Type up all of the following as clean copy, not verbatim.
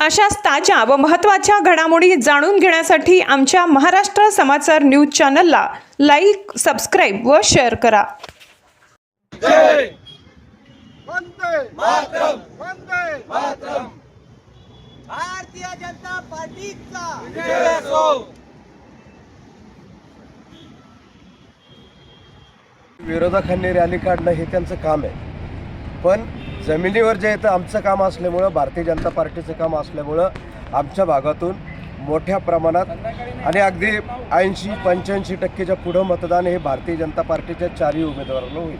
अशाच ताज्या व महत्त्वाच्या घडामोडी जाणून घेण्यासाठी आमच्या महाराष्ट्र समाचार न्यूज चॅनलला लाईक, सबस्क्राईब व शेअर करा. जय वंदे मातरम, वंदे मातरम. भारतीय जनता पार्टीचा विजय असो. विरोधकांनी रॅली काढणं हे त्यांचं काम आहे, पण जमिनीवर जे येतं आमचं काम असल्यामुळं, भारतीय जनता पार्टीचं काम असल्यामुळं आमच्या भागातून मोठ्या प्रमाणात आणि अगदी 80-85% पुढं मतदान हे भारतीय जनता पार्टीच्या चारही उमेदवारांना होईल.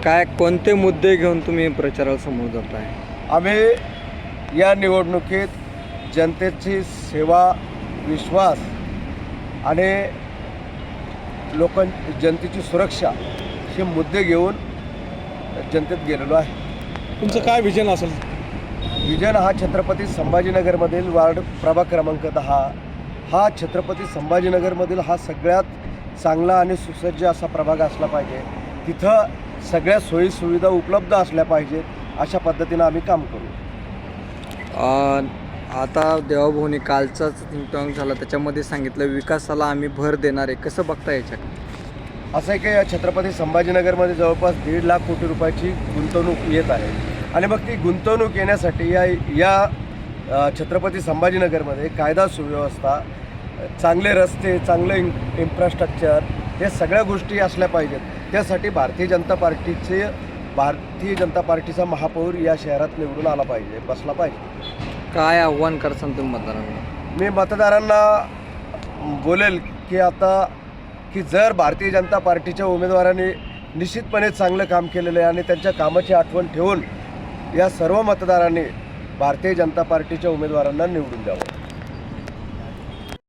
काय कोणते मुद्दे घेऊन तुम्ही प्रचाराला समोर जाताय? आम्ही या निवडणुकीत जनतेची सेवा, विश्वास आणि जनतेची सुरक्षा हे मुद्दे घेऊन जनतेत गेलेलो आहे. तुमचं काय विजन असेल? विजन हा छत्रपती संभाजीनगरमधील वार्ड प्रभाग क्रमांक 10 हा छत्रपती संभाजीनगरमधील हा सगळ्यात चांगला आणि सुसज्ज असा प्रभाग असला पाहिजे. तिथं सगळ्या सोयीसुविधा उपलब्ध असल्या पाहिजेत, अशा पद्धतीनं आम्ही काम करू. आता देवाभोवनी कालचाच थिंकटँक झाला, त्याच्यामध्ये सांगितलं विकासाला आम्ही भर देणार आहे. कसं बघता याच्याकडे? असं आहे की या छत्रपती संभाजीनगरमध्ये जवळपास 1.5 लाख कोटी रुपयाची गुंतवणूक येत आहे आणि मग ती गुंतवणूक येण्यासाठी या छत्रपती संभाजीनगरमध्ये कायदा सुव्यवस्था, चांगले रस्ते, चांगलं इन्फ्रास्ट्रक्चर हे सगळ्या गोष्टी असल्या पाहिजेत. त्यासाठी भारतीय जनता पार्टीचा महापौर या शहरात निवडून आला पाहिजे, बसला पाहिजे. काय आव्हान करसान तुम्ही मतदारांना? मी मतदारांना बोलेल की जर भारतीय जनता पार्टीच्या उमेदवारांनी निश्चितपणे चांगलं काम केलेलं आहे आणि त्यांच्या कामाची आठवण ठेवून या सर्व मतदारांनी भारतीय जनता पार्टीच्या उमेदवारांना निवडून द्यावं.